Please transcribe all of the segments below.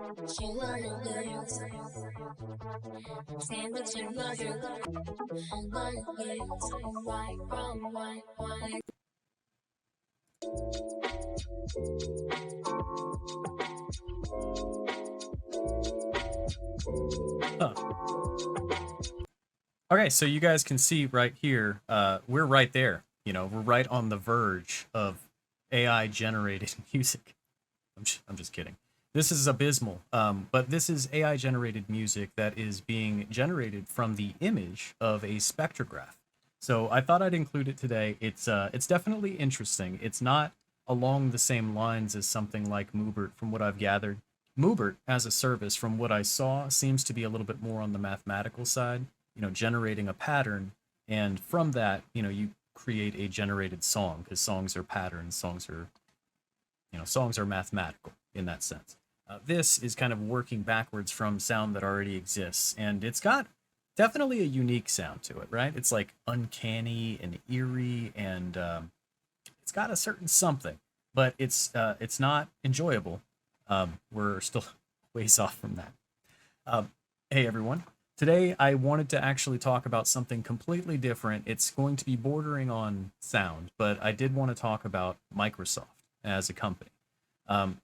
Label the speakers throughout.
Speaker 1: Huh. Okay, so you guys can see right here, we're right there. You know, we're right on the verge of AI generated music. I'm just kidding. This is abysmal, but this is AI generated music that is being generated from the image of a spectrograph. So I thought I'd include it today. It's definitely interesting. It's not along the same lines as something like Moobert, from what I've gathered. Moobert, as a service, from what I saw, seems to be a little bit more on the mathematical side. You know, generating a pattern, and from that, you know, you create a generated song, because songs are patterns. Songs are mathematical in that sense. This is kind of working backwards from sound that already exists, and it's got definitely a unique sound to it, right? It's like uncanny and eerie, and it's got a certain something, but it's not enjoyable. We're still ways off from that. Hey everyone. Today I wanted to actually talk about something completely different. It's going to be bordering on sound, but I did want to talk about Microsoft as a company.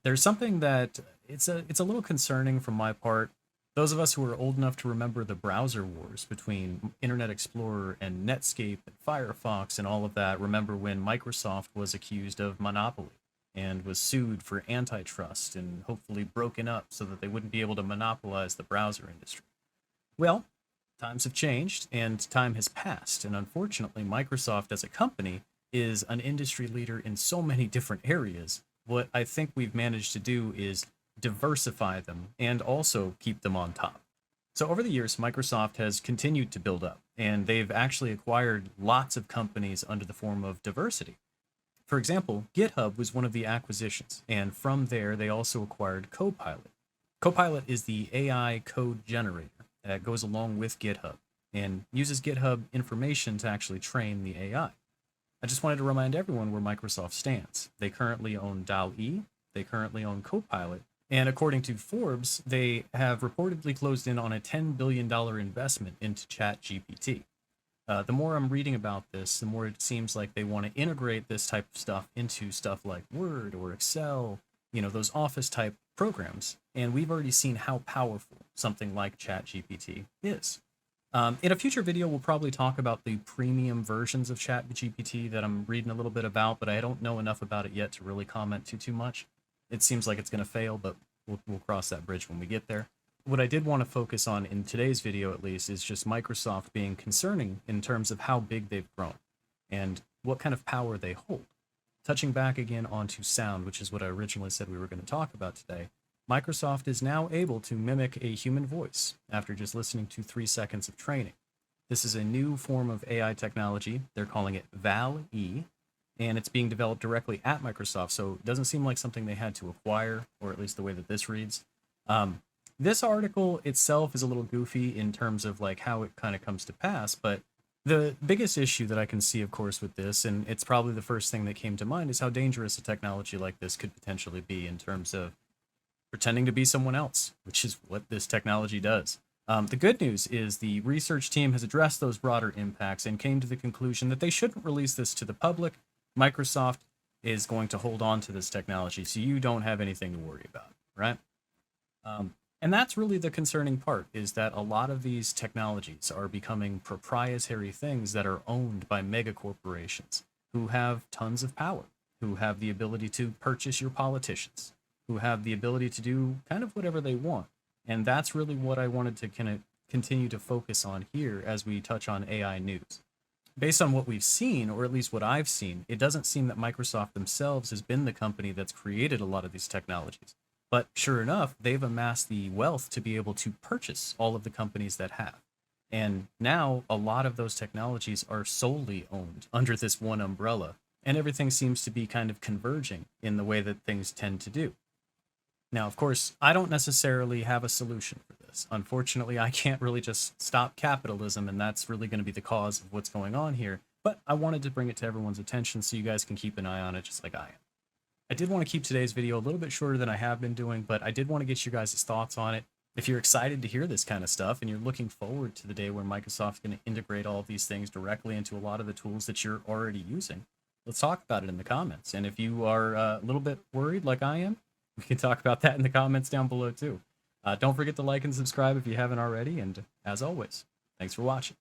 Speaker 1: There's something that it's a little concerning from my part. Those of us who are old enough to remember the browser wars between Internet Explorer and Netscape and Firefox and all of that remember when Microsoft was accused of monopoly and was sued for antitrust and hopefully broken up so that they wouldn't be able to monopolize the browser industry. Well, times have changed and time has passed, and unfortunately, Microsoft as a company is an industry leader in so many different areas. What I think we've managed to do is diversify them and also keep them on top. So over the years, Microsoft has continued to build up, and they've actually acquired lots of companies under the form of diversity. For example, GitHub was one of the acquisitions, and from there, they also acquired Copilot. Copilot is the AI code generator that goes along with GitHub and uses GitHub information to actually train the AI. I just wanted to remind everyone where Microsoft stands. They currently own DAL-E, they currently own Copilot, and according to Forbes, they have reportedly closed in on a $10 billion investment into ChatGPT. The more I'm reading about this, the more it seems like they want to integrate this type of stuff into stuff like Word or Excel, you know, those Office type programs. And we've already seen how powerful something like ChatGPT is. In a future video, we'll probably talk about the premium versions of ChatGPT that I'm reading a little bit about, but I don't know enough about it yet to really comment too much. It seems like it's going to fail, but we'll cross that bridge when we get there. What I did want to focus on in today's video, at least, is just Microsoft being concerning in terms of how big they've grown and what kind of power they hold. Touching back again onto sound, which is what I originally said we were going to talk about today, Microsoft is now able to mimic a human voice after just listening to 3 seconds of training. This is a new form of AI technology. They're calling it VAL-E, and it's being developed directly at Microsoft, so it doesn't seem like something they had to acquire, or at least the way that this reads. This article itself is a little goofy in terms of like how it kind of comes to pass, but the biggest issue that I can see, of course, with this, and it's probably the first thing that came to mind, is how dangerous a technology like this could potentially be in terms of pretending to be someone else, which is what this technology does. The good news is the research team has addressed those broader impacts and came to the conclusion that they shouldn't release this to the public. Microsoft is going to hold on to this technology, so you don't have anything to worry about, right? And that's really the concerning part, is that a lot of these technologies are becoming proprietary things that are owned by mega corporations who have tons of power, who have the ability to purchase your politicians, who have the ability to do kind of whatever they want. And that's really what I wanted to kind of continue to focus on here as we touch on AI news. Based on what we've seen, or at least what I've seen, it doesn't seem that Microsoft themselves has been the company that's created a lot of these technologies. But sure enough, they've amassed the wealth to be able to purchase all of the companies that have. And now a lot of those technologies are solely owned under this one umbrella, and everything seems to be kind of converging in the way that things tend to do. Now, of course, I don't necessarily have a solution for this. Unfortunately, I can't really just stop capitalism, and that's really going to be the cause of what's going on here. But I wanted to bring it to everyone's attention so you guys can keep an eye on it just like I am. I did want to keep today's video a little bit shorter than I have been doing, but I did want to get you guys' thoughts on it. If you're excited to hear this kind of stuff and you're looking forward to the day where Microsoft's going to integrate all of these things directly into a lot of the tools that you're already using, let's talk about it in the comments. And if you are a little bit worried like I am, we can talk about that in the comments down below too. Don't forget to like and subscribe if you haven't already. And as always, thanks for watching.